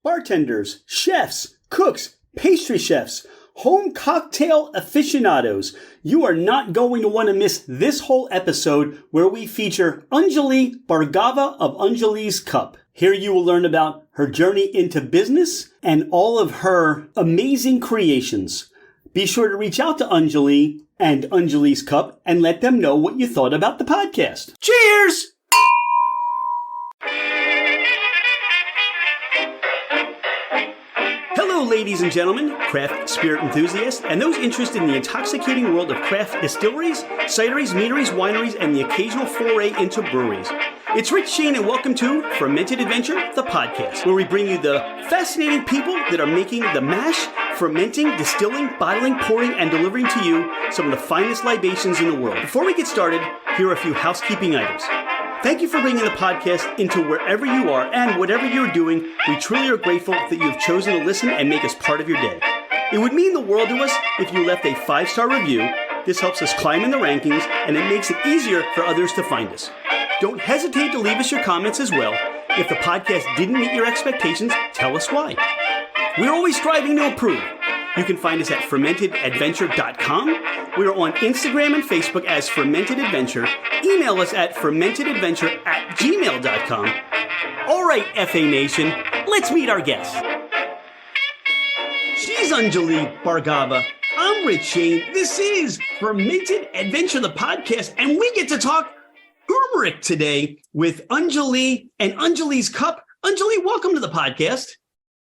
Bartenders, chefs, cooks, pastry chefs, home cocktail aficionados, you are not going to want to miss this whole episode where we feature Anjali Bhargava of Anjali's Cup. Here you will learn about her journey into business and all of her amazing creations. Be sure to reach out to Anjali and Anjali's Cup and let them know what you thought about the podcast. Cheers! Hello, ladies and gentlemen, craft spirit enthusiasts, and those interested in the intoxicating world of craft distilleries, cideries, meaderies, wineries, and the occasional foray into breweries. It's Rich Shane, and welcome to Fermented Adventure, the podcast, where we bring you the fascinating people that are making the mash, fermenting, distilling, bottling, pouring, and delivering to you some of the finest libations in the world. Before we get started, here are a few housekeeping items. Thank you for bringing the podcast into wherever you are and whatever you're doing. We truly are grateful that you have chosen to listen and make us part of your day. It would mean the world to us if you left a 5-star review. This helps us climb in the rankings, and it makes it easier for others to find us. Don't hesitate to leave us your comments as well. If the podcast didn't meet your expectations, tell us why. We're always striving to improve. You can find us at fermentedadventure.com. We are on Instagram and Facebook as Fermented Adventure. Email us at fermentedadventure@gmail.com. All right, FA Nation, let's meet our guest. She's Anjali Bhargava. I'm Rich Shane. This is Fermented Adventure, the podcast, and we get to talk turmeric today with Anjali and Anjali's Cup. Anjali, welcome to the podcast.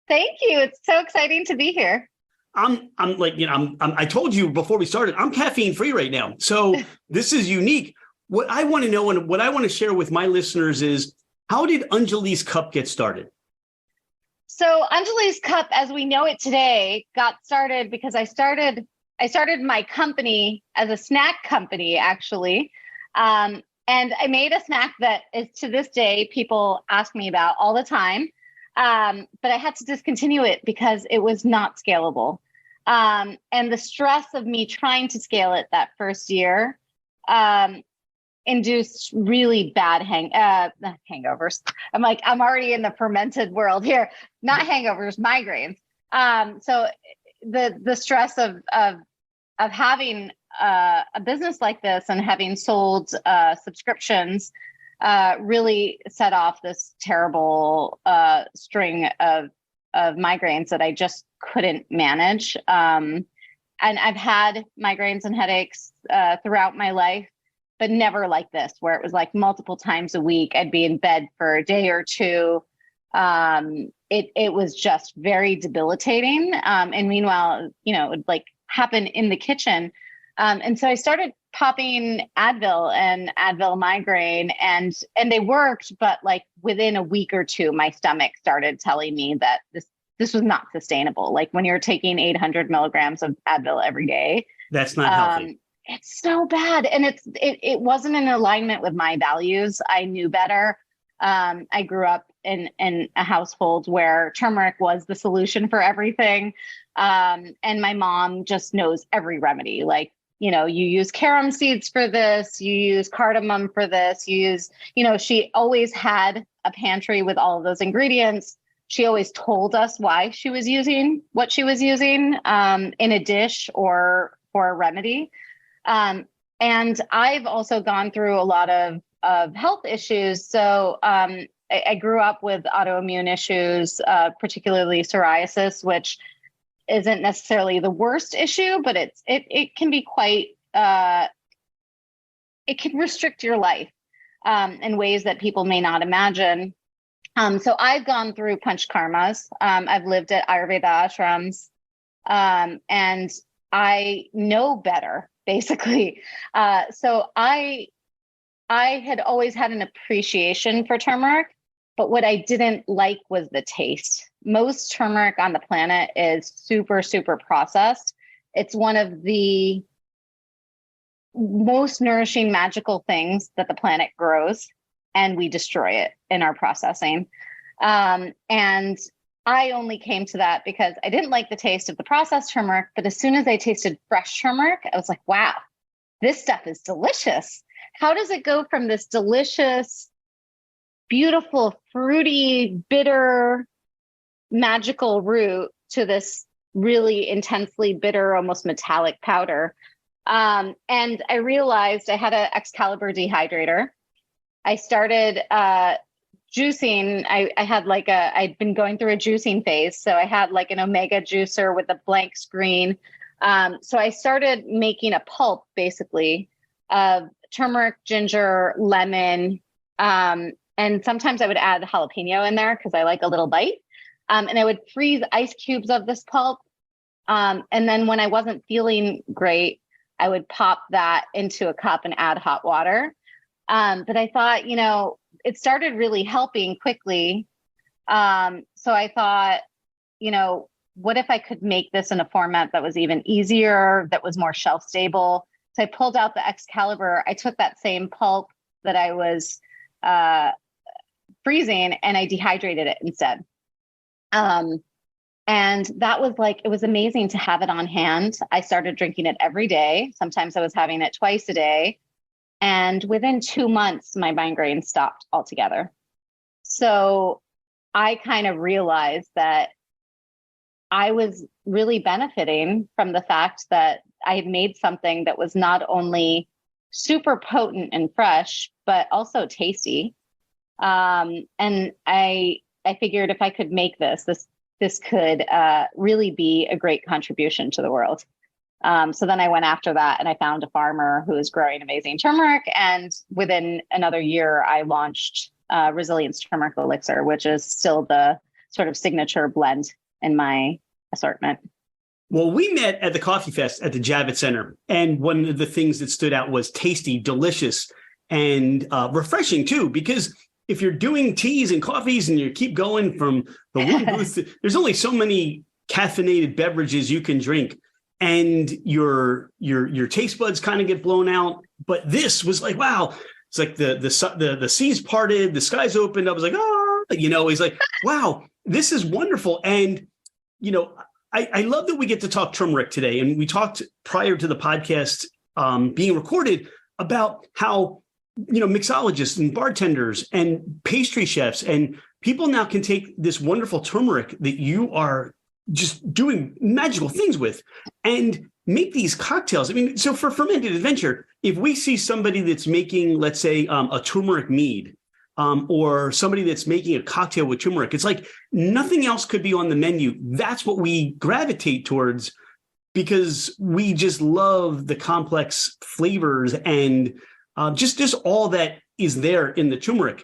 Thank you. It's so exciting to be here. I told you before we started, I'm caffeine free right now. So this is unique. What I want to know and what I want to share with my listeners is, how did Anjali's Cup get started? So Anjali's Cup, as we know it today, got started because I started my company as a snack company, actually. And I made a snack that is, to this day, people ask me about all the time. But I had to discontinue it because it was not scalable. And the stress of me trying to scale it that first year induced really bad hangovers. I'm already in the fermented world here, not hangovers, migraines. So the stress of having a business like this and having sold subscriptions really set off this terrible string of migraines that I just couldn't manage. And I've had migraines and headaches throughout my life, but never like this, where it was like multiple times a week. I'd be in bed for a day or two. It was just very debilitating. And meanwhile, it would like happen in the kitchen. And so I started popping Advil and Advil migraine, and they worked, but like within a week or two, my stomach started telling me that this was not sustainable. Like when you're taking 800 milligrams of Advil every day, that's not healthy. It's so bad. And it wasn't in alignment with my values. I knew better. I grew up in a household where turmeric was the solution for everything. And my mom just knows every remedy. Like, you use carom seeds for this, you use cardamom for this, she always had a pantry with all of those ingredients. She always told us why she was using what she was using in a dish or for a remedy. And I've also gone through a lot of health issues. So I grew up with autoimmune issues, particularly psoriasis, which isn't necessarily the worst issue, but it can be quite, it can restrict your life in ways that people may not imagine. So I've gone through panchkarmas. I've lived at Ayurveda ashrams, and I know better, basically. So I had always had an appreciation for turmeric, but what I didn't like was the taste. Most turmeric on the planet is super, super processed. It's one of the most nourishing, magical things that the planet grows, and we destroy it in our processing. And I only came to that because I didn't like the taste of the processed turmeric, but as soon as I tasted fresh turmeric, I was like, wow, this stuff is delicious. How does it go from this delicious, beautiful, fruity, bitter, magical root to this really intensely bitter, almost metallic powder. And I realized I had an Excalibur dehydrator. I started juicing. I had I'd been going through a juicing phase. So I had like an omega juicer with a blank screen. So I started making a pulp basically of turmeric, ginger, lemon. And sometimes I would add jalapeno in there because I like a little bite. And I would freeze ice cubes of this pulp. And then when I wasn't feeling great, I would pop that into a cup and add hot water. But I thought, it started really helping quickly. So I thought, what if I could make this in a format that was even easier, that was more shelf stable? So I pulled out the Excalibur. I took that same pulp that I was freezing and I dehydrated it instead. And that was it was amazing to have it on hand. I started drinking it every day. Sometimes I was having it twice a day. And within 2 months, my migraines stopped altogether. So I kind of realized that I was really benefiting from the fact that I had made something that was not only super potent and fresh, but also tasty. And I figured if I could make this could really be a great contribution to the world. So then I went after that and I found a farmer who was growing amazing turmeric. And within another year, I launched Resilience Turmeric Elixir, which is still the sort of signature blend in my assortment. Well, we met at the Coffee Fest at the Javits Center. And one of the things that stood out was tasty, delicious, and refreshing too, because if you're doing teas and coffees and you keep going from the one booth, there's only so many caffeinated beverages you can drink, and your taste buds kind of get blown out. But this was like, wow, it's like the seas parted, the skies opened. I was like, he's like, wow, this is wonderful. And I love that we get to talk turmeric today. And we talked prior to the podcast being recorded about how mixologists and bartenders and pastry chefs and people now can take this wonderful turmeric that you are just doing magical things with and make these cocktails. I mean, so for Fermented Adventure, if we see somebody that's making, let's say, a turmeric mead, or somebody that's making a cocktail with turmeric, it's like nothing else could be on the menu. That's what we gravitate towards because we just love the complex flavors and just all that is there in the turmeric.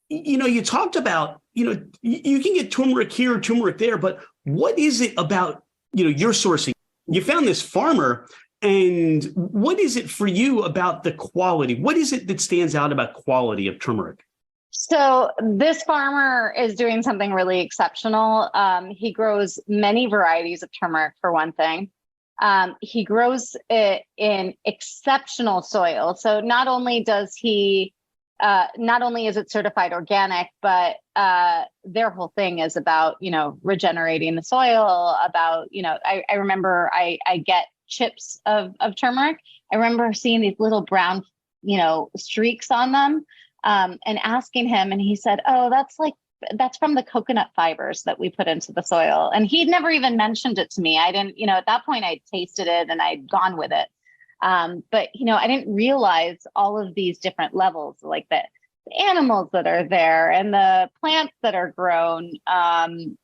You talked about, you can get turmeric here, turmeric there, but what is it about, your sourcing? You found this farmer, and what is it for you about the quality? What is it that stands out about quality of turmeric? So this farmer is doing something really exceptional. He grows many varieties of turmeric, for one thing. He grows it in exceptional soil. So not only is it certified organic, but their whole thing is about, regenerating the soil, about, I remember I get chips of turmeric. I remember seeing these little brown, streaks on them, and asking him, and he said, oh, that's from the coconut fibers that we put into the soil. And he'd never even mentioned it to me. I didn't, at that point I'd tasted it and I'd gone with it. But, I didn't realize all of these different levels, like the animals that are there and the plants that are grown, and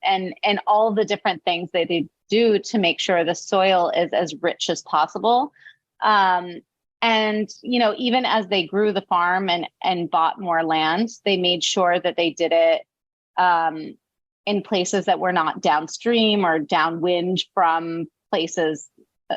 all the different things that they do to make sure the soil is as rich as possible. And, even as they grew the farm and bought more land, they made sure that they did it in places that were not downstream or downwind from places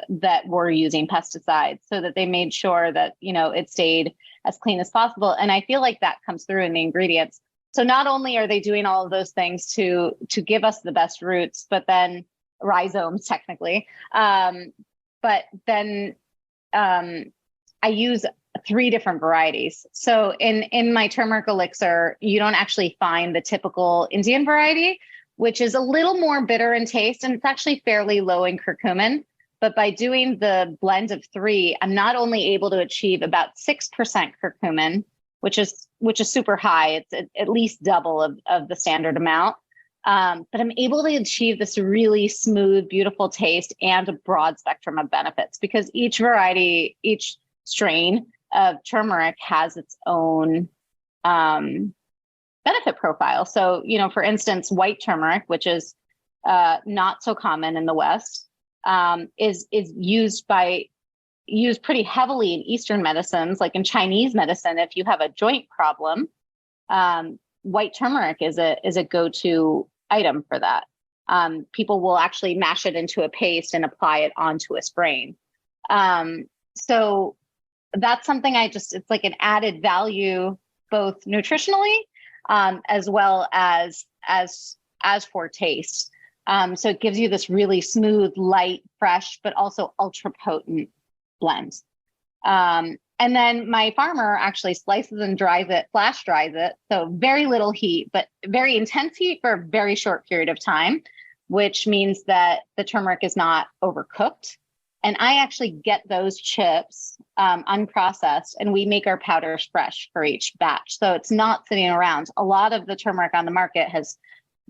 that were using pesticides, so that they made sure that, it stayed as clean as possible. And I feel like that comes through in the ingredients. So not only are they doing all of those things to give us the best roots, but then rhizomes technically, but then I use 3 different varieties. So in my turmeric elixir, you don't actually find the typical Indian variety, which is a little more bitter in taste, and it's actually fairly low in curcumin. But by doing the blend of 3, I'm not only able to achieve about 6% curcumin, which is super high. It's at least double of the standard amount. But I'm able to achieve this really smooth, beautiful taste and a broad spectrum of benefits because each variety, each strain of turmeric has its own benefit profile. So, for instance, white turmeric, which is not so common in the West, is used pretty heavily in Eastern medicines, like in Chinese medicine. If you have a joint problem, white turmeric is a go-to item for that. People will actually mash it into a paste and apply it onto a sprain. So that's something it's like an added value, both nutritionally, as well as for taste. So it gives you this really smooth, light, fresh, but also ultra potent blend. And then my farmer actually slices and flash dries it. So very little heat, but very intense heat for a very short period of time, which means that the turmeric is not overcooked. And I actually get those chips unprocessed, and we make our powders fresh for each batch. So it's not sitting around. A lot of the turmeric on the market has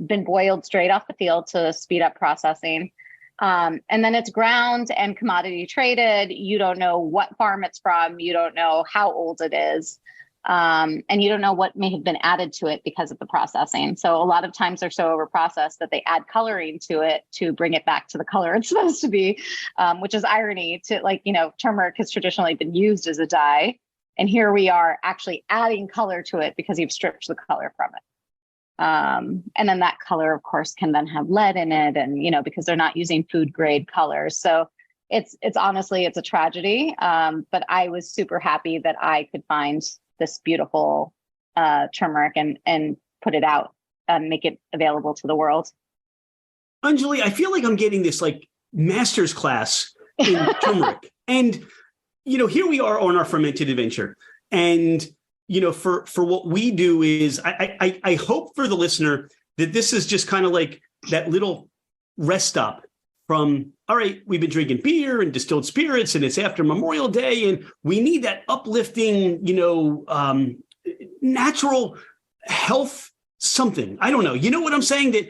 been boiled straight off the field to speed up processing. And then it's ground and commodity traded. You don't know what farm it's from. You don't know how old it is. And you don't know what may have been added to it because of the processing. So a lot of times they're so overprocessed that they add coloring to it to bring it back to the color it's supposed to be, which is irony to turmeric has traditionally been used as a dye. And here we are actually adding color to it because you've stripped the color from it. And then that color, of course, can then have lead in it, and because they're not using food grade colors. So it's honestly, it's a tragedy. But I was super happy that I could find this beautiful turmeric and put it out and make it available to the world. Anjali, I feel like I'm getting this like master's class in turmeric, and here we are on our fermented adventure, and for what we do is I hope for the listener that this is just kind of like that little rest stop from, all right, we've been drinking beer and distilled spirits and it's after Memorial Day and we need that uplifting, natural health something. I don't know. You know what I'm saying? That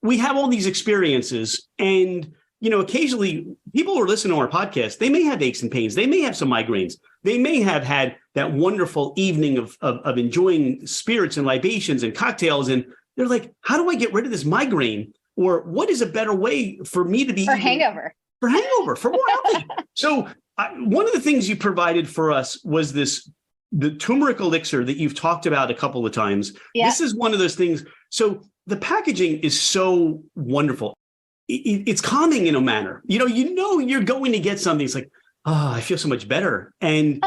we have all these experiences and, occasionally people who are listening to our podcast, they may have aches and pains. They may have some migraines. They may have had that wonderful evening of enjoying spirits and libations and cocktails. And they're like, how do I get rid of this migraine? Or what is a better way for me to be hangover, for more healthy? So one of the things you provided for us was the turmeric elixir that you've talked about a couple of times. Yeah. This is one of those things. So the packaging is so wonderful. It's calming in a manner. You're going to get something. It's like, I feel so much better. And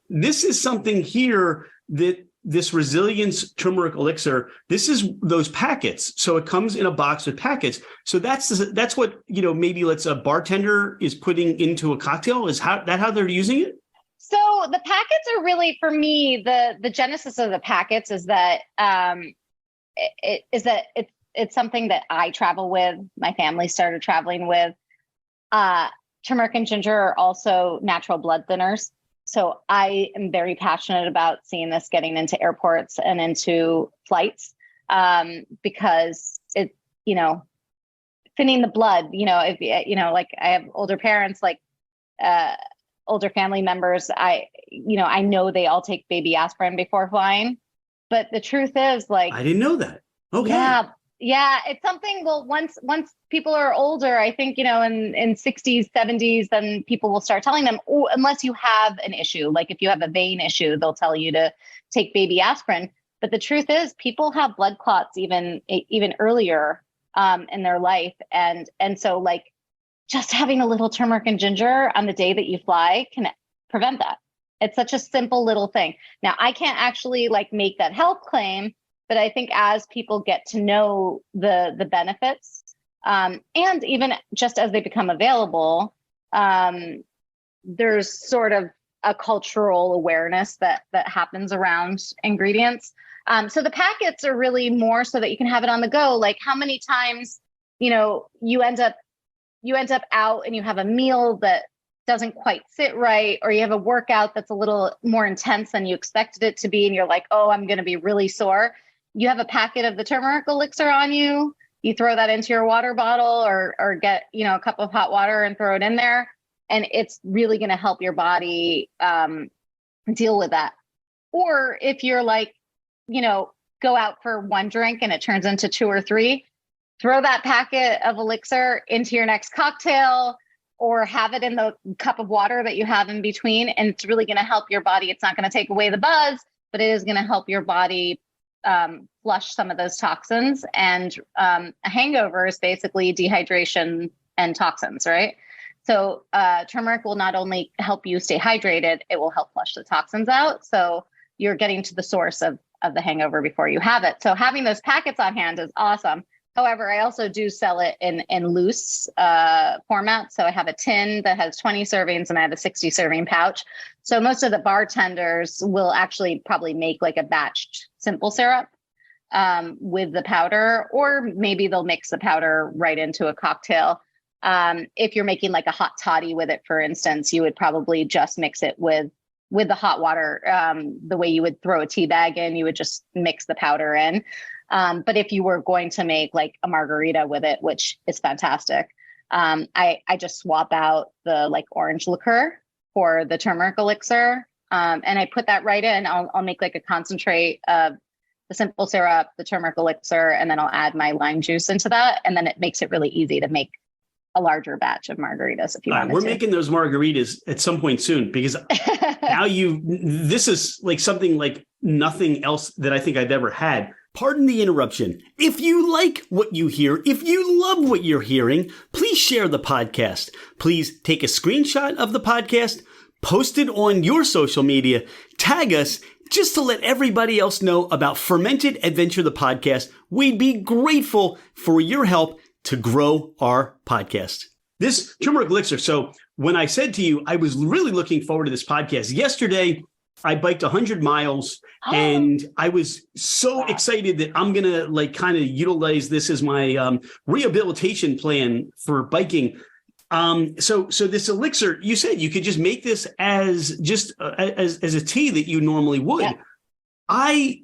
this is something here that this resilience turmeric elixir, this is those packets. So it comes in a box with packets. So that's what, maybe a bartender is putting into a cocktail. Is how they're using it? So the packets are really, for me, the genesis of the packets is that it's something that I travel with. My family started traveling with. Turmeric and ginger are also natural blood thinners. So I am very passionate about seeing this getting into airports and into flights because it, thinning the blood, if, like I have older parents, older family members, I know they all take baby aspirin before flying, but the truth is I didn't know that. Okay. Yeah, it's something. Well, once people are older, I think, in 60s, 70s, then people will start telling them, unless you have an issue, like if you have a vein issue, they'll tell you to take baby aspirin. But the truth is people have blood clots even earlier in their life. And so just having a little turmeric and ginger on the day that you fly can prevent that. It's such a simple little thing. Now, I can't actually make that health claim, but I think as people get to know the benefits, and even just as they become available, there's sort of a cultural awareness that happens around ingredients. So the packets are really more so that you can have it on the go. Like how many times, you end up out and you have a meal that doesn't quite sit right, or you have a workout that's a little more intense than you expected it to be, and you're like, oh, I'm going to be really sore. you have a packet of the turmeric elixir on you. You throw that into your water bottle or get, a cup of hot water and throw it in there. And it's really going to help your body deal with that. Or if you're like, go out for one drink and it turns into 2 or 3, throw that packet of elixir into your next cocktail or have it in the cup of water that you have in between. And it's really going to help your body. It's not going to take away the buzz, but it is going to help your body flush some of those toxins. And a hangover is basically dehydration and toxins, right? So turmeric will not only help you stay hydrated, it will help flush the toxins out. So you're getting to the source of the hangover before you have it. So having those packets on hand is awesome. However, I also do sell it in loose format. So I have a tin that has 20 servings and I have a 60 serving pouch. So most of the bartenders will actually probably make like a batched simple syrup with the powder, or maybe they'll mix the powder right into a cocktail. If you're making like a hot toddy with it, for instance, you would probably just mix it with the hot water. The way you would throw a tea bag in, you would just mix the powder in. But if you were going to make like a margarita with it, which is fantastic, I just swap out the like orange liqueur for the turmeric elixir. And I put that right in. I'll make like a concentrate of the simple syrup, the turmeric elixir, and then I'll add my lime juice into that. And then it makes it really easy to make a larger batch of margaritas if you want. We're making those margaritas at some point soon, because now this is like something like nothing else that I think I've ever had. Pardon the interruption. If you like what you hear, if you love what you're hearing, please share the podcast. Please take a screenshot of the podcast, post it on your social media, tag us just to let everybody else know about Fermented Adventure, the podcast. We'd be grateful for your help to grow our podcast. This turmeric elixir. So when I said to you, I was really looking forward to this podcast. Yesterday, I biked 100 miles and I was so excited that I'm going to like kind of utilize this as my rehabilitation plan for biking. So this elixir, you said you could just make this as just as a tea that you normally would. Yeah. I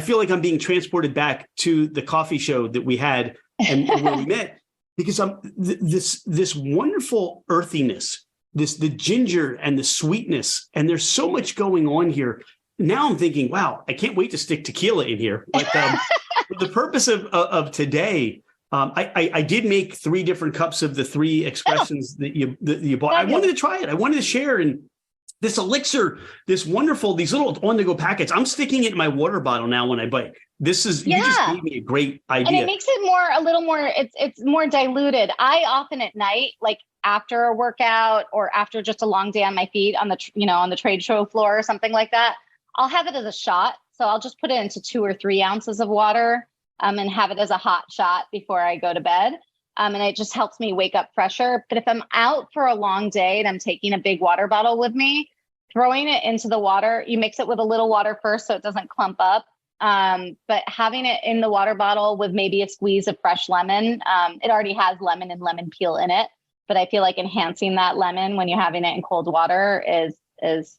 feel like I'm being transported back to the coffee show that we had and where we met, because this wonderful earthiness, the ginger and the sweetness, and there's so much going on here. Now I'm thinking, wow, I can't wait to stick tequila in here. But for the purpose of today, I did make 3 different cups of the 3 expressions that you bought. I wanted to try it. I wanted to share. And this elixir, these little on-the-go packets, I'm sticking it in my water bottle now when I bike. You just gave me a great idea. And it makes it a little more, it's more diluted. I often at night, like after a workout or after just a long day on my feet on the trade show floor or something like that, I'll have it as a shot. So I'll just put it into 2 or 3 ounces of water and have it as a hot shot before I go to bed. And it just helps me wake up fresher. But if I'm out for a long day and I'm taking a big water bottle with me, throwing it into the water, you mix it with a little water first so it doesn't clump up. But having it in the water bottle with maybe a squeeze of fresh lemon, it already has lemon and lemon peel in it. But I feel like enhancing that lemon when you're having it in cold water is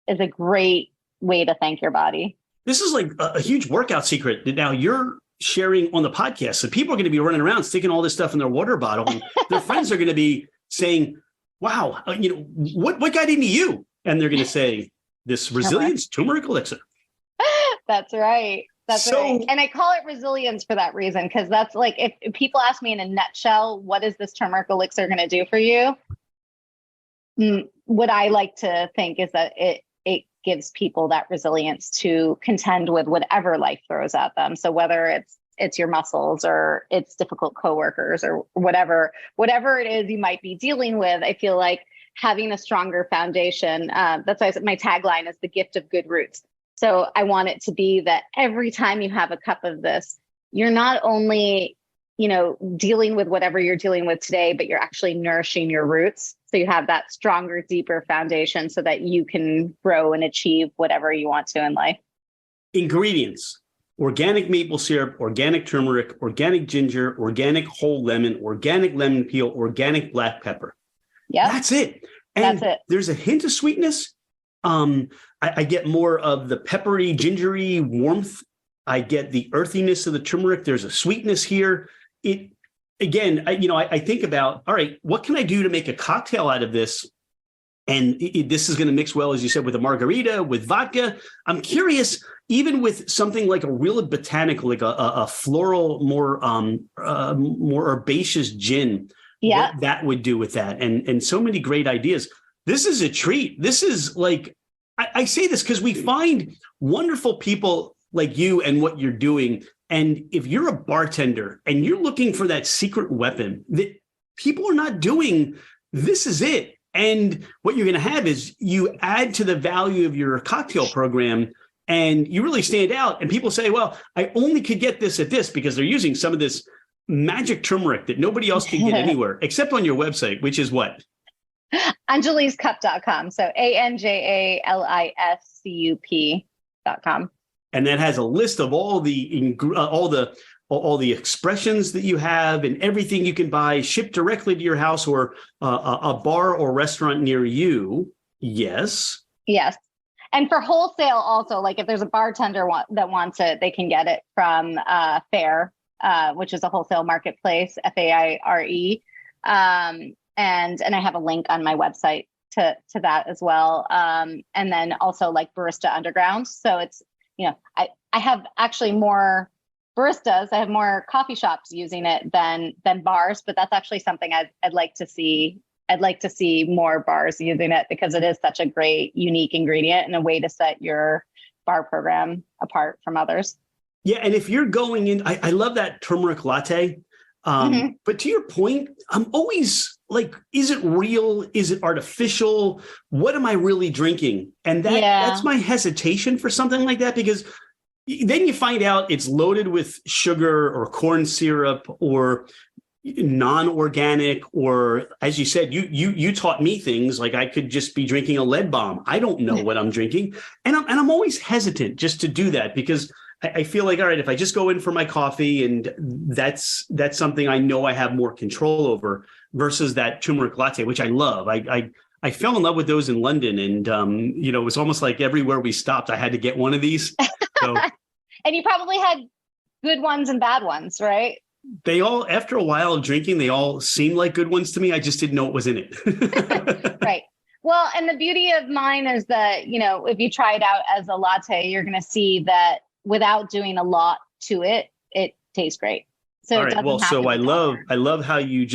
a great way to thank your body. This is like a huge workout secret that now you're sharing on the podcast. So people are going to be running around sticking all this stuff in their water bottle, and their friends are going to be saying, wow, what got into you? And they're going to say, this resilience turmeric elixir. That's right. That's right. And I call it resilience for that reason, because that's like, if people ask me in a nutshell, what is this turmeric elixir going to do for you? What I like to think is that it gives people that resilience to contend with whatever life throws at them. So whether it's your muscles or it's difficult coworkers or whatever it is you might be dealing with, I feel like having a stronger foundation, that's why my tagline is the gift of good roots. So I want it to be that every time you have a cup of this, you're not only, dealing with whatever you're dealing with today, but you're actually nourishing your roots. So you have that stronger, deeper foundation so that you can grow and achieve whatever you want to in life. Ingredients: organic maple syrup, organic turmeric, organic ginger, organic whole lemon, organic lemon peel, organic black pepper. Yeah, that's it. And that's it. There's a hint of sweetness. I get more of the peppery, gingery warmth I get the earthiness of the turmeric. There's a sweetness here. I think about, all right, what can I do to make a cocktail out of this? And this is going to mix well, as you said, with a margarita, with vodka. I'm curious, even with something like a real botanical, like a floral, more herbaceous gin, what that would do with that. And so many great ideas. This is a treat. This is like, I say this because we find wonderful people like you and what you're doing. And if you're a bartender and you're looking for that secret weapon that people are not doing, this is it. And what you're going to have is you add to the value of your cocktail program and you really stand out. And people say, well, I only could get this at this because they're using some of this magic turmeric that nobody else can get anywhere except on your website, which is what? AnjalisCup.com. So ANJALISCUP.com. And that has a list of all the expressions that you have and everything you can buy shipped directly to your house or a bar or restaurant near you. Yes. Yes. And for wholesale also, like if there's a bartender that wants it, they can get it from Fair, which is a wholesale marketplace, FAIRE. And I have a link on my website to that as well. And then also like Barista Underground. So it's, I have actually more baristas. I have more coffee shops using it than bars, but that's actually something I'd like to see. I'd like to see more bars using it because it is such a great, unique ingredient and a way to set your bar program apart from others. Yeah. And if you're going in, I love that turmeric latte. But to your point, I'm always like, is it real? Is it artificial? What am I really drinking? And that's my hesitation for something like that, because then you find out it's loaded with sugar or corn syrup or non-organic, or as you said, you taught me things like I could just be drinking a lead bomb. I don't know what I'm drinking. And I'm always hesitant just to do that because I feel like, all right, if I just go in for my coffee and that's something I know I have more control over versus that turmeric latte, which I love. I fell in love with those in London and, it was almost like everywhere we stopped, I had to get one of these. So, and you probably had good ones and bad ones, right? They all, after a while of drinking, they all seemed like good ones to me. I just didn't know what was in it. Right. Well, and the beauty of mine is that, if you try it out as a latte, you're going to see that without doing a lot to it, it tastes great. So all right. Well, so I love how you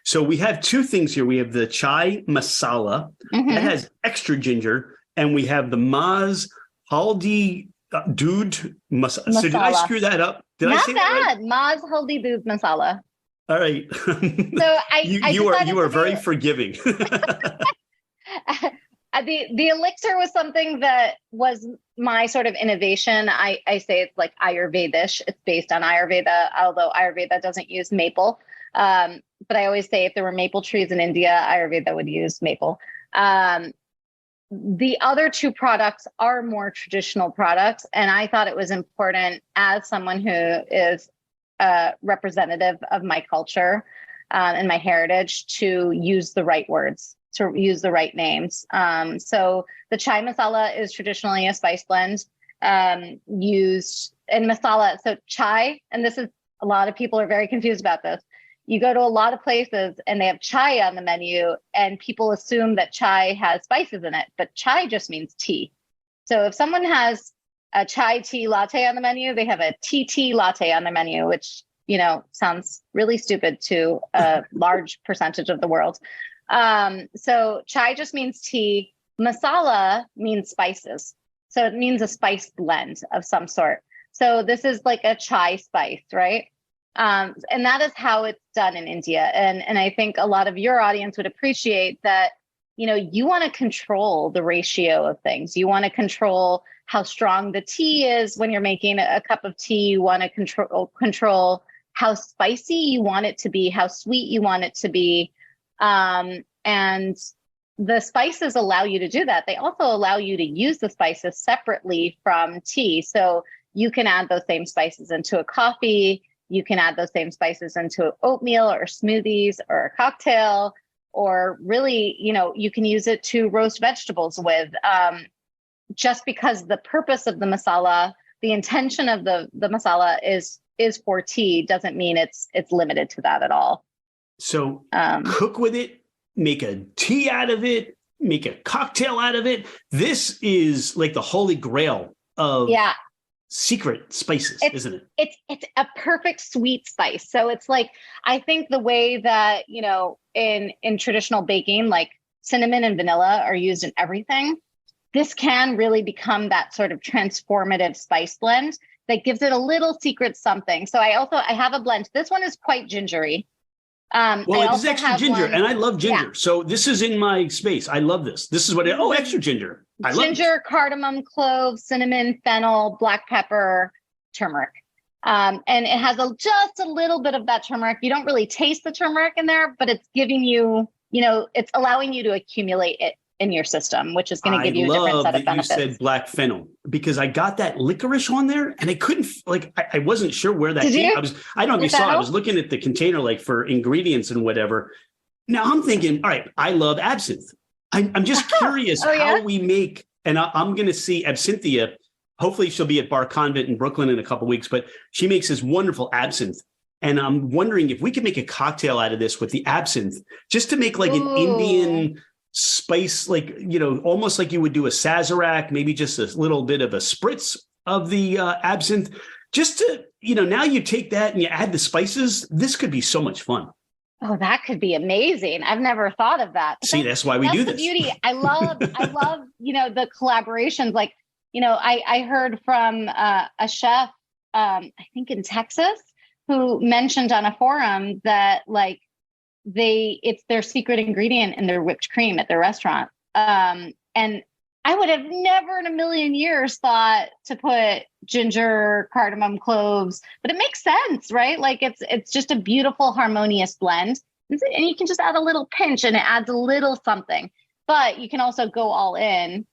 so we have two things here. We have the chai masala that has extra ginger, and we have the Maz Haldi Doodh masala. So did I screw that up? Not I say bad. That right? Maz Haldi Doodh masala. All right. So you are very forgiving. The elixir was something that was my sort of innovation. I say it's like Ayurvedish. It's based on Ayurveda, although Ayurveda doesn't use maple. But I always say if there were maple trees in India, Ayurveda would use maple. The other two products are more traditional products. And I thought it was important as someone who is a representative of my culture and my heritage to use the right words, to use the right names. So the chai masala is traditionally a spice blend used in masala. So chai, and this is, a lot of people are very confused about this. You go to a lot of places and they have chai on the menu and people assume that chai has spices in it, but chai just means tea. So if someone has a chai tea latte on the menu, they have a tea latte on the menu, which, sounds really stupid to a large percentage of the world. So chai just means tea. Masala means spices. So it means a spice blend of some sort. So this is like a chai spice, right? And that is how it's done in India. And I think a lot of your audience would appreciate that, you want to control the ratio of things. You want to control how strong the tea is when you're making a cup of tea. You want to control how spicy you want it to be, how sweet you want it to be. And the spices allow you to do that. They also allow you to use the spices separately from tea. So you can add those same spices into a coffee. You can add those same spices into oatmeal or smoothies or a cocktail, or really, you can use it to roast vegetables with, just because the purpose of the masala the intention of the masala is for tea doesn't mean it's limited to that at all. So cook with it, make a tea out of it, make a cocktail out of it. This is like the holy grail of secret spices, isn't it? It's a perfect sweet spice. So it's like, I think the way that, you know, in traditional baking, like cinnamon and vanilla are used in everything, this can really become that sort of transformative spice blend that gives it a little secret something. So I have a blend. This one is quite gingery. Well, it is extra ginger, and I love ginger. Yeah. So this is in my space. I love this. This is what extra ginger. I love ginger, cardamom, cloves, cinnamon, fennel, black pepper, turmeric. And it has just a little bit of that turmeric. You don't really taste the turmeric in there, but it's giving you, you know, it's allowing you to accumulate it in your system, which is going to give you a different set of benefits. You said black fennel because I got that licorice on there and I couldn't I wasn't sure where that came. I don't know if you saw, I was looking at the container like for ingredients and whatever. Now I'm thinking, all right, I love absinthe. I'm just curious how we make, and I'm going to see Absinthia. Hopefully she'll be at Bar Convent in Brooklyn in a couple of weeks, but she makes this wonderful absinthe. And I'm wondering if we could make a cocktail out of this with the absinthe, just to make like an Indian spice, like, you know, almost like you would do a Sazerac, maybe just a little bit of a spritz of the absinthe, just to, you know, now you take that and you add the spices. This could be so much fun. Oh, that could be amazing. I've never thought of that. See, that's why we do this. Beauty. I love, you know, the collaborations. Like, you know, I heard from a chef, I think in Texas, who mentioned on a forum that like, it's their secret ingredient in their whipped cream at their restaurant. And I would have never in a million years thought to put ginger, cardamom, cloves, but it makes sense, right? Like it's just a beautiful, harmonious blend. And you can just add a little pinch and it adds a little something, but you can also go all in.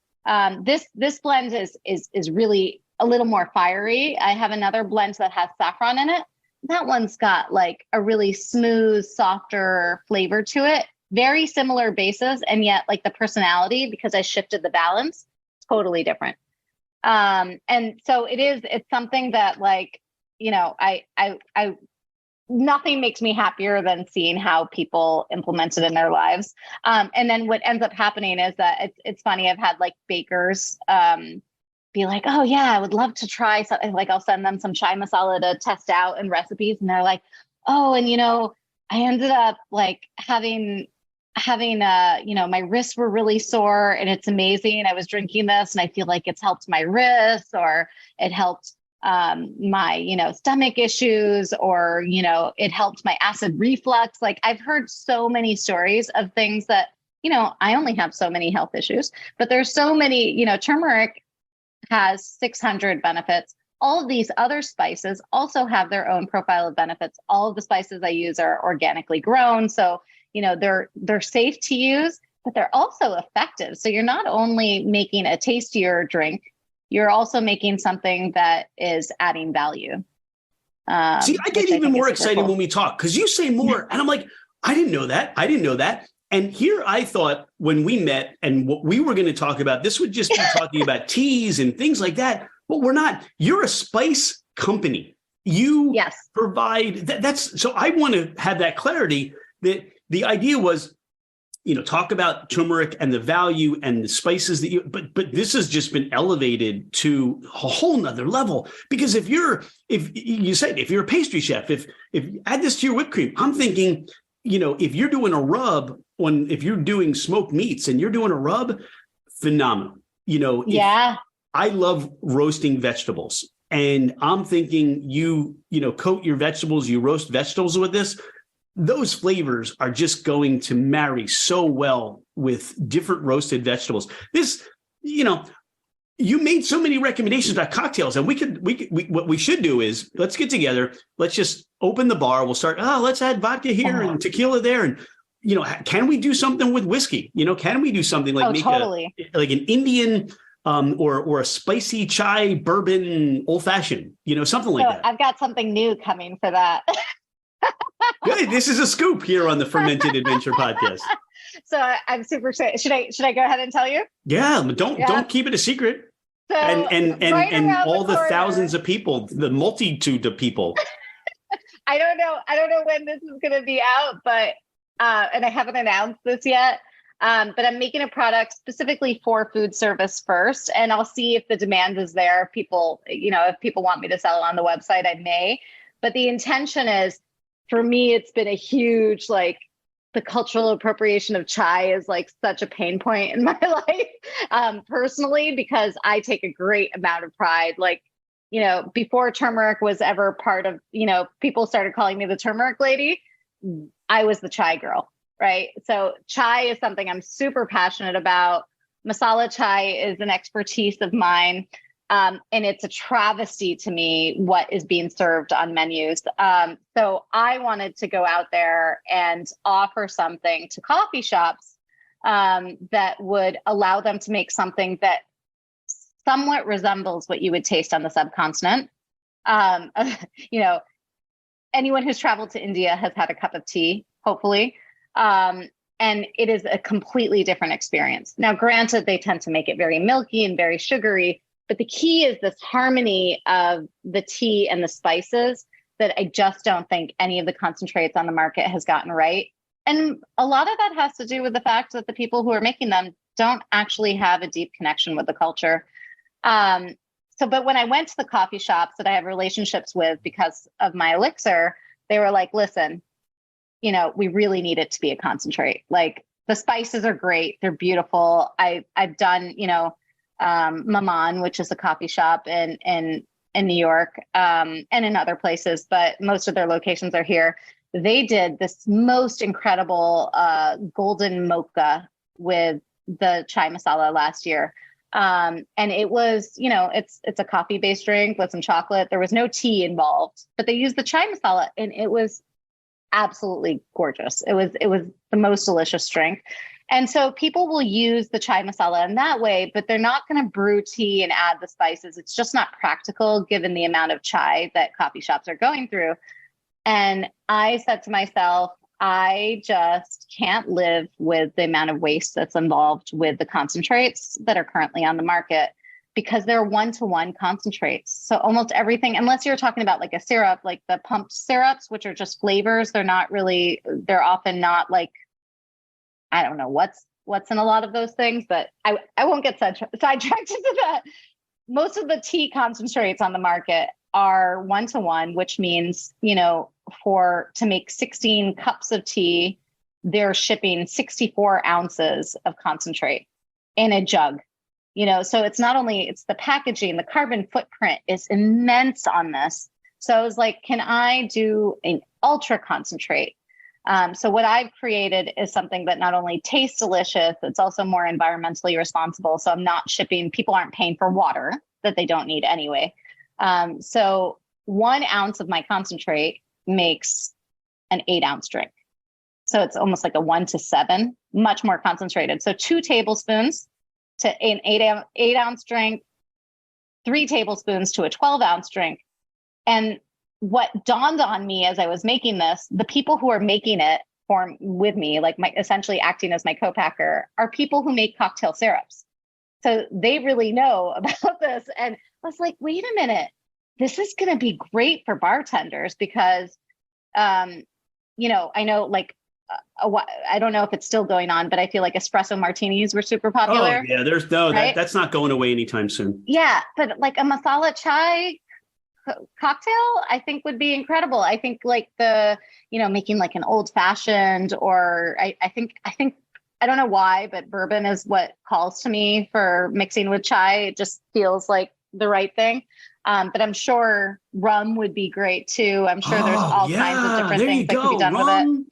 This blend is really a little more fiery. I have another blend that has saffron in it. That one's got like a really smooth, softer flavor to it. Very similar bases, and yet like the personality, because I shifted the balance, it's totally different. And so it's something that like, you know, I nothing makes me happier than seeing how people implement it in their lives. And then what ends up happening is that it's funny. I've had like bakers, be like, oh yeah, I would love to try something. Like I'll send them some chai masala to test out and recipes. And they're like, oh, and you know, I ended up like having, you know, my wrists were really sore and it's amazing. I was drinking this and I feel like it's helped my wrists, or it helped my, you know, stomach issues, or, you know, it helped my acid reflux. Like I've heard so many stories of things that, you know, I only have so many health issues, but there's so many, you know, turmeric has 600 benefits. All of these other spices also have their own profile of benefits. All of the spices I use are organically grown. So, you know, they're safe to use, but they're also effective. So you're not only making a tastier drink, you're also making something that is adding value. See, I get even more excited when we talk because you say more and I'm like, I didn't know that. And here I thought when we met and what we were going to talk about, this would just be talking about teas and things like that. But we're not. You're a spice company. You provide that's so I want to have that clarity that the idea was, you know, talk about turmeric and the value and the spices that but this has just been elevated to a whole nother level. Because if you're a pastry chef, if you add this to your whipped cream, I'm thinking, you know, if you're doing a rub if you're doing smoked meats and you're doing a rub, phenomenal. You know, I love roasting vegetables, and I'm thinking you know, coat your vegetables, you roast vegetables with this. Those flavors are just going to marry so well with different roasted vegetables. This, you know, you made so many recommendations about cocktails, and we what we should do is let's get together. Let's just open the bar. We'll start. Let's add vodka here and tequila there, and you know, can we do something with whiskey? You know, can we do something like like an Indian or a spicy chai bourbon old fashioned? You know, something like that. I've got something new coming for that. Good. This is a scoop here on the Fermented Adventure podcast. So I'm super excited. Should I go ahead and tell you? Yeah, don't keep it a secret. So and right around all the the corner, thousands of people, the multitude of people. I don't know when this is going to be out, but and I haven't announced this yet. But I'm making a product specifically for food service first, and I'll see if the demand is there. If people want me to sell it on the website, I may. But the intention is, for me, it's been a huge, like, the cultural appropriation of chai is like such a pain point in my life, personally, because I take a great amount of pride. Like, before turmeric was ever part of, people started calling me the turmeric lady. I was the chai girl, right? So chai is something I'm super passionate about. Masala chai is an expertise of mine. And it's a travesty to me what is being served on menus. So I wanted to go out there and offer something to coffee shops that would allow them to make something that somewhat resembles what you would taste on the subcontinent. Anyone who's traveled to India has had a cup of tea, hopefully. And it is a completely different experience. Now, granted, they tend to make it very milky and very sugary, but the key is this harmony of the tea and the spices that I just don't think any of the concentrates on the market has gotten right. And a lot of that has to do with the fact that the people who are making them don't actually have a deep connection with the culture. But when I went to the coffee shops that I have relationships with because of my elixir, they were like, listen, we really need it to be a concentrate. Like, the spices are great. They're beautiful. I've done, Maman, which is a coffee shop in New York, and in other places, but most of their locations are here. They did this most incredible golden mocha with the chai masala last year. And it was, it's a coffee-based drink with some chocolate. There was no tea involved, but they used the chai masala, and it was absolutely gorgeous. It was the most delicious drink. And so people will use the chai masala in that way, but they're not going to brew tea and add the spices. It's just not practical given the amount of chai that coffee shops are going through. And I said to myself, I just can't live with the amount of waste that's involved with the concentrates that are currently on the market, because they're one-to-one concentrates. So almost everything, unless you're talking about like a syrup, like the pumped syrups, which are just flavors, they're often not like, I don't know what's in a lot of those things, but I won't get sidetracked into that. Most of the tea concentrates on the market are one-to-one, which means, to make 16 cups of tea, they're shipping 64 ounces of concentrate in a jug. So it's the packaging, the carbon footprint is immense on this. So I was like, can I do an ultra concentrate? So what I've created is something that not only tastes delicious, it's also more environmentally responsible. So I'm not shipping, people aren't paying for water that they don't need anyway. So 1 ounce of my concentrate makes an 8-ounce drink. So it's almost like a 1-to-7, much more concentrated. So 2 tablespoons to an 8-ounce drink, 3 tablespoons to a 12-ounce drink. And what dawned on me as I was making this, the people who are making it with me, like essentially acting as my co-packer, are people who make cocktail syrups. So they really know about this. And I was like, wait a minute, this is going to be great for bartenders because, I know like, I don't know if it's still going on, but I feel like espresso martinis were super popular. Oh yeah, right? that's not going away anytime soon. Yeah, but like a masala chai cocktail, I think would be incredible. I think like making like an old fashioned, or I think I don't know why, but bourbon is what calls to me for mixing with chai. It just feels like the right thing. But I'm sure rum would be great too. I'm sure there's all kinds of different things that could be done with it.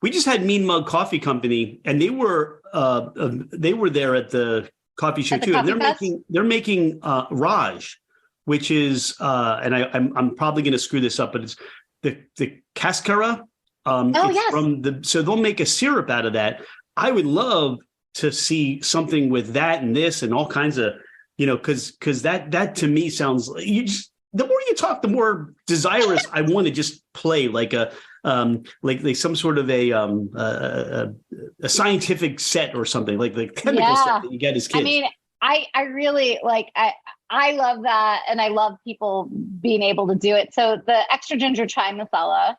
We just had Mean Mug Coffee Company, and they were there at the coffee show too. And they're making Raj, which is and I'm probably going to screw this up, but it's the cascara. Yes. So they'll make a syrup out of that. I would love to see something with that and this and all kinds of, because that to me sounds the more you talk, the more desirous I want to just play like like some sort of a scientific set or something, like the chemical set that you get as kids. I mean, I really like, I love that. And I love people being able to do it. So the extra ginger chai masala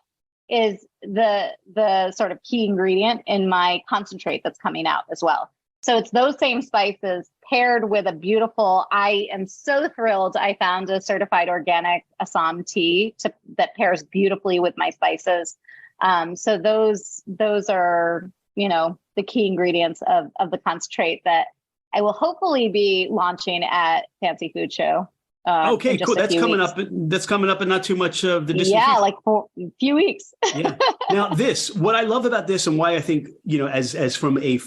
is the sort of key ingredient in my concentrate that's coming out as well. So it's those same spices paired with a beautiful, I am so thrilled I found a certified organic Assam tea that pairs beautifully with my spices. So those are, the key ingredients of the concentrate that I will hopefully be launching at Fancy Food Show. Okay, cool. That's coming up. That's coming up in not too much of the distance. Yeah, like for a few weeks. Yeah. Now, what I love about this, and why I think, as from a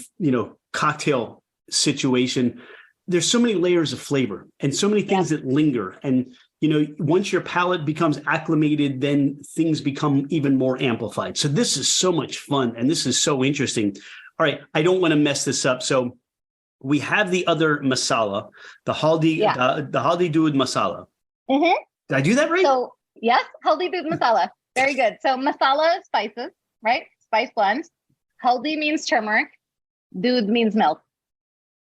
cocktail situation, there's so many layers of flavor and so many things that linger. And once your palate becomes acclimated, then things become even more amplified. So this is so much fun, and this is so interesting. All right, I don't want to mess this up, so. We have the other masala, the haldi, the haldi dood masala. Mm-hmm. Did I do that right? So yes, haldi dood masala. Very good. So masala is spices, right? Spice blends. Haldi means turmeric. Dood means milk.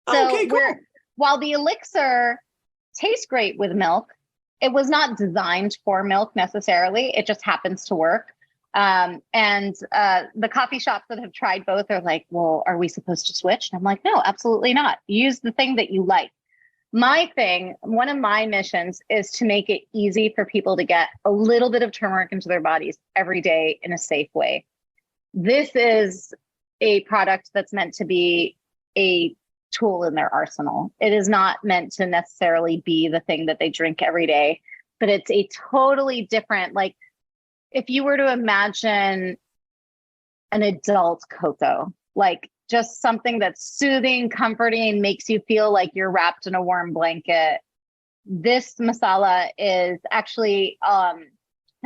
So okay, cool. While the elixir tastes great with milk, it was not designed for milk necessarily. It just happens to work. And the coffee shops that have tried both are like, well, are we supposed to switch? And I'm like, no, absolutely not. Use the thing that you like. One of my missions is to make it easy for people to get a little bit of turmeric into their bodies every day in a safe way. This is a product that's meant to be a tool in their arsenal. It is not meant to necessarily be the thing that they drink every day, but it's a totally different, like, if you were to imagine an adult cocoa, like just something that's soothing, comforting, makes you feel like you're wrapped in a warm blanket. This masala is actually a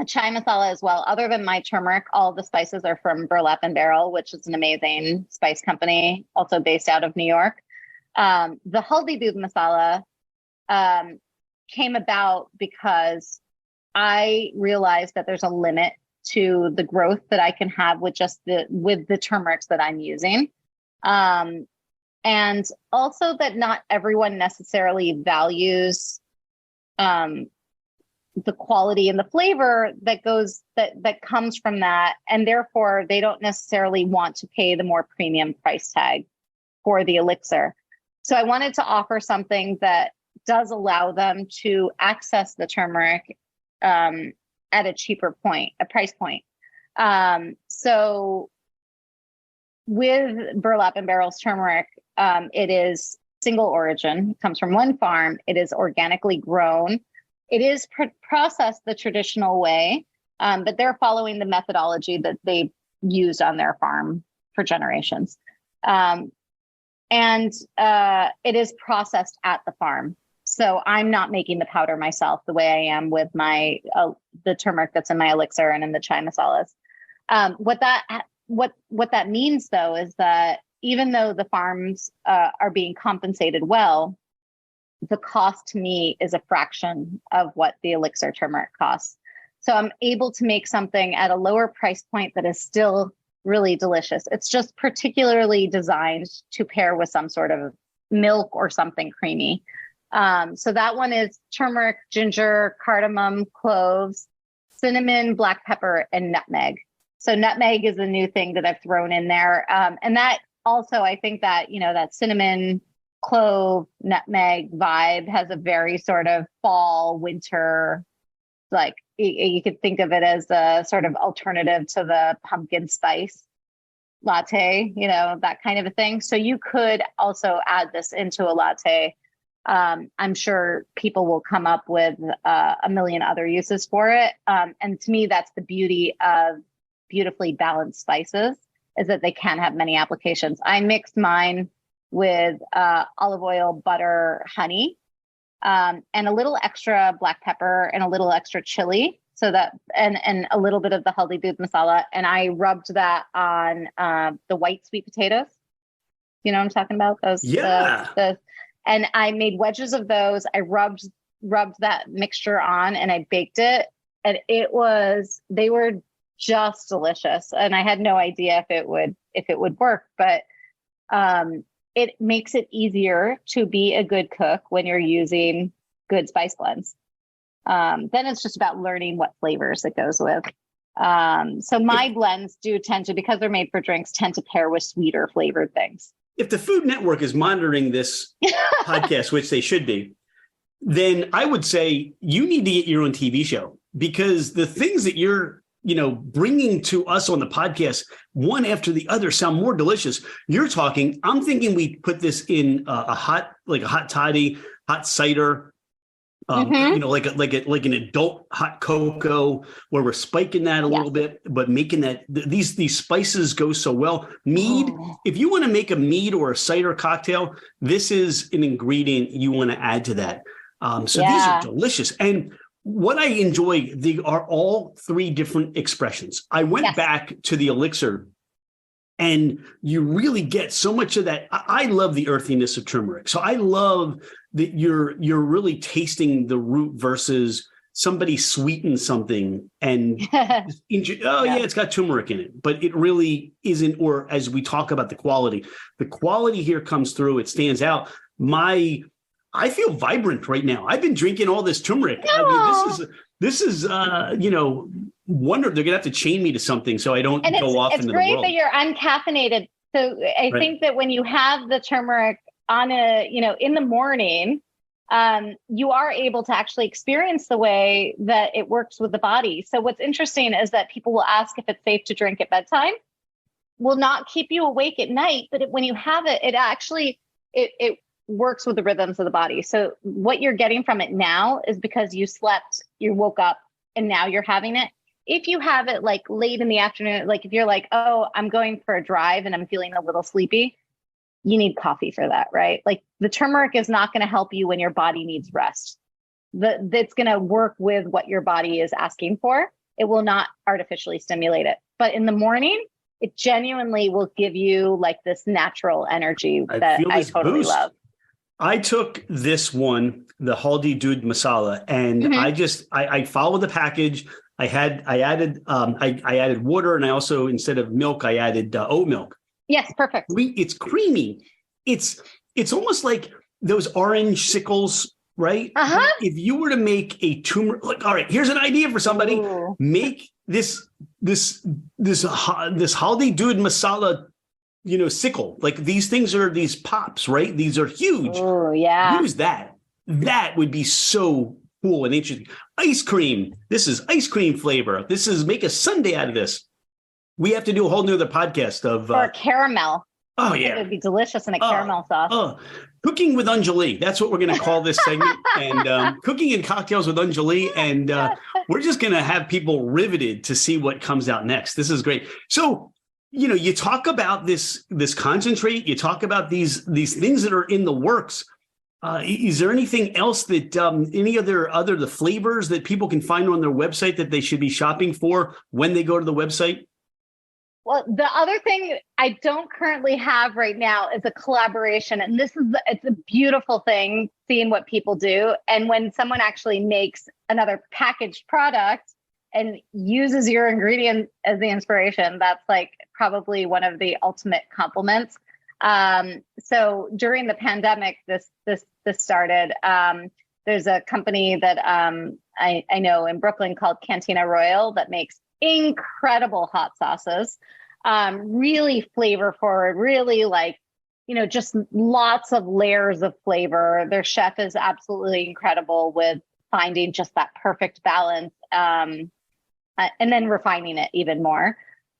chai masala as well. Other than my turmeric, all the spices are from Burlap and Barrel, which is an amazing spice company, also based out of New York. The haldi dood masala came about because I realized that there's a limit to the growth that I can have with the turmerics that I'm using. And also that not everyone necessarily values the quality and the flavor that comes from that. And therefore they don't necessarily want to pay the more premium price tag for the elixir. So I wanted to offer something that does allow them to access the turmeric at a cheaper price point. So with Burlap and Barrel's turmeric, it is single origin, it comes from one farm. It is organically grown. It is processed the traditional way, but they're following the methodology that they've used on their farm for generations. And it is processed at the farm. So I'm not making the powder myself the way I am with my the turmeric that's in my elixir and in the chai masalas. What that means though is that even though the farms are being compensated well, the cost to me is a fraction of what the elixir turmeric costs. So I'm able to make something at a lower price point that is still really delicious. It's just particularly designed to pair with some sort of milk or something creamy. So that one is turmeric, ginger, cardamom, cloves, cinnamon, black pepper, and nutmeg. So nutmeg is a new thing that I've thrown in there. And that also, I think that, that cinnamon, clove, nutmeg vibe has a very sort of fall, winter, like you could think of it as a sort of alternative to the pumpkin spice latte, that kind of a thing. So you could also add this into a latte. I'm sure people will come up with a million other uses for it. And to me, that's the beauty of beautifully balanced spices, is that they can have many applications. I mixed mine with olive oil, butter, honey, and a little extra black pepper and a little extra chili. So that, and a little bit of the haldi dood masala. And I rubbed that on the white sweet potatoes. You know what I'm talking about? Those, yeah. And I made wedges of those. I rubbed that mixture on and I baked it. And they were just delicious. And I had no idea if it would work, but it makes it easier to be a good cook when you're using good spice blends. Then it's just about learning what flavors it goes with. So my blends do tend to, because they're made for drinks, tend to pair with sweeter flavored things. If the Food Network is monitoring this podcast, which they should be, then I would say you need to get your own TV show, because the things that you're, bringing to us on the podcast, one after the other, sound more delicious. I'm thinking we put this in a hot toddy, hot cider, like an adult hot cocoa, where we're spiking that a little bit, but making that these spices go so well. Mead, if you want to make a mead or a cider cocktail, this is an ingredient you want to add to that. These are delicious. And what I enjoy, they are all three different expressions. I went back to the elixir, and you really get so much of that. I love the earthiness of turmeric. So I love that you're really tasting the root versus somebody sweetened something and it's got turmeric in it, but it really isn't. Or as we talk about the quality here comes through. It stands out. I feel vibrant right now. I've been drinking all this turmeric. I mean, this is wonder. They're gonna have to chain me to something so I don't go off into the world. It's great that you're uncaffeinated. So I think that when you have the turmeric on in the morning, you are able to actually experience the way that it works with the body. So what's interesting is that people will ask if it's safe to drink at bedtime. Will not keep you awake at night, but when you have it, it actually it works with the rhythms of the body. So what you're getting from it now is because you slept, you woke up, and now you're having it. If you have it like late in the afternoon, like if you're like, oh, I'm going for a drive and I'm feeling a little sleepy, you need coffee for that, right? Like the turmeric is not going to help you when your body needs rest. That's going to work with what your body is asking for. It will not artificially stimulate it. But in the morning, it genuinely will give you like this natural energy that I totally love. I took this one, the Haldi Doodh Masala, and I followed the package. I added water, and I also, instead of milk, I added oat milk. Yes, perfect. It's creamy. It's almost like those orange sickles, right? If you were to make a turmeric, like, all right, here's an idea for somebody. Ooh. Make this Haldi Doodh Masala, sickle. Like these things are these pops, right? These are huge. Oh, yeah. Use that. That would be so cool and interesting. Ice cream. This is ice cream flavor. This is make a sundae out of this. We have to do a whole nother podcast of or caramel. Oh yeah, it would be delicious in a caramel sauce. Cooking with Anjali. That's what we're going to call this segment. And cooking and cocktails with Anjali. And we're just going to have people riveted to see what comes out next. This is great. So, you talk about this concentrate. You talk about these things that are in the works. Is there anything else that any other the flavors that people can find on their website that they should be shopping for when they go to the website? Well, the other thing I don't currently have right now is a collaboration. And it's a beautiful thing seeing what people do. And when someone actually makes another packaged product and uses your ingredient as the inspiration, that's like probably one of the ultimate compliments. So during the pandemic, this started. There's a company that I know in Brooklyn called Cantina Royal that makes incredible hot sauces, really flavor forward, really just lots of layers of flavor. Their chef is absolutely incredible with finding just that perfect balance, and then refining it even more.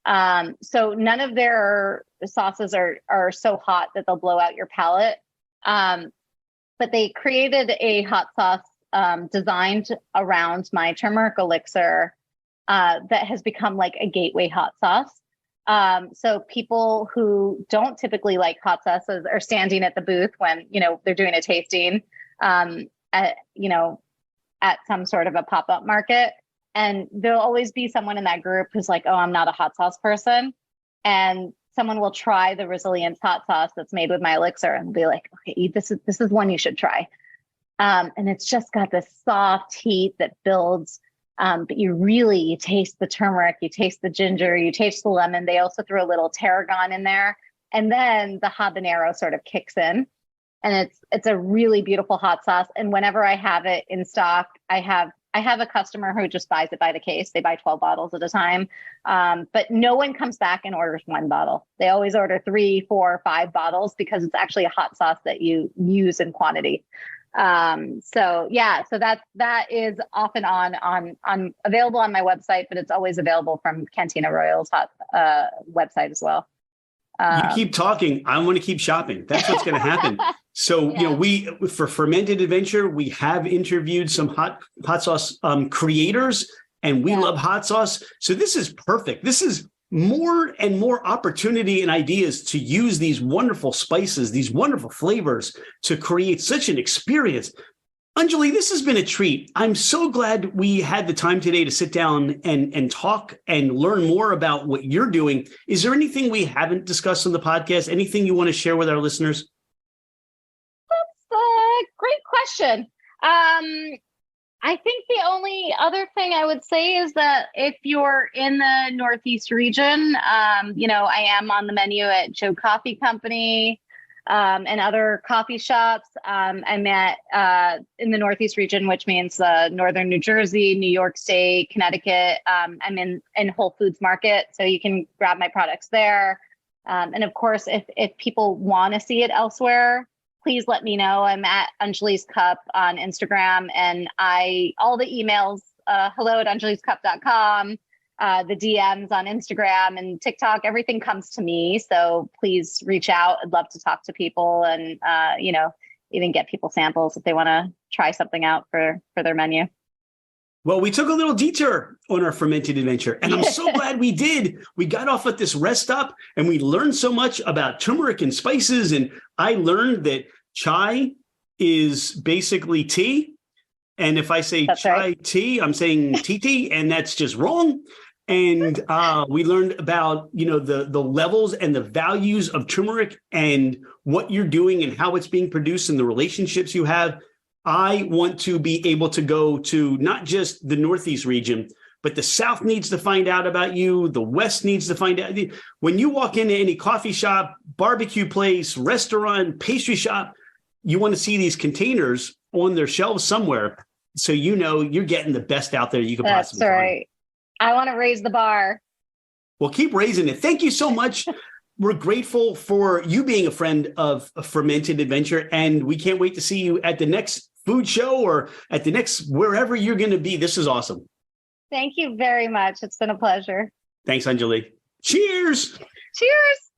So none of their sauces are so hot that they'll blow out your palate. But they created a hot sauce designed around my turmeric elixir that has become like a gateway hot sauce. So people who don't typically like hot sauces are standing at the booth when, they're doing a tasting at some sort of a pop-up market. And there'll always be someone in that group who's like, oh, I'm not a hot sauce person. And someone will try the Resilience hot sauce that's made with my elixir and be like, okay, this is one you should try. And it's just got this soft heat that builds. But you taste the turmeric, you taste the ginger, you taste the lemon. They also threw a little tarragon in there. And then the habanero sort of kicks in. and it's a really beautiful hot sauce. And whenever I have it in stock, I have a customer who just buys it by the case. They buy 12 bottles at a time. But no one comes back and orders one bottle. They always order 3, 4, 5 bottles because it's actually a hot sauce that you use in quantity. So that is off and on available on my website, but it's always available from Cantina Royal's website as well. You keep talking, I want to keep shopping. That's what's going to happen. So, we, for Fermented Adventure, we have interviewed some hot sauce creators, and we love hot sauce. So this is perfect. This is more and more opportunity and ideas to use these wonderful spices, these wonderful flavors to create such an experience. Anjali, this has been a treat. I'm so glad we had the time today to sit down and talk and learn more about what you're doing. Is there anything we haven't discussed on the podcast? Anything you want to share with our listeners? That's a great question. I think the only other thing I would say is that if you're in the Northeast region, I am on the menu at Joe Coffee Company, and other coffee shops. I'm at in the Northeast region, which means northern New Jersey, New York State, Connecticut. I'm in Whole Foods Market, so you can grab my products there. And of course, if people want to see it elsewhere, please let me know. I'm at Anjali's Cup on Instagram, and all the emails, hello@anjaliscup.com. The DMs on Instagram and TikTok, everything comes to me. So please reach out. I'd love to talk to people and, even get people samples if they want to try something out for their menu. Well, we took a little detour on our Fermented Adventure, and I'm so glad we did. We got off at this rest stop, and we learned so much about turmeric and spices. And I learned that chai is basically tea. And if I say That's chai right. tea, I'm saying tea, and that's just wrong. And we learned about, the levels and the values of turmeric and what you're doing and how it's being produced and the relationships you have. I want to be able to go to not just the Northeast region, but the South needs to find out about you. The West needs to find out. When you walk into any coffee shop, barbecue place, restaurant, pastry shop, you want to see these containers on their shelves somewhere. So you're getting the best out there you could possibly find. That's right. I want to raise the bar. Well, keep raising it. Thank you so much. We're grateful for you being a friend of Fermented Adventure, and we can't wait to see you at the next food show or at the next wherever you're going to be. This is awesome. Thank you very much. It's been a pleasure. Thanks, Anjali. Cheers. Cheers.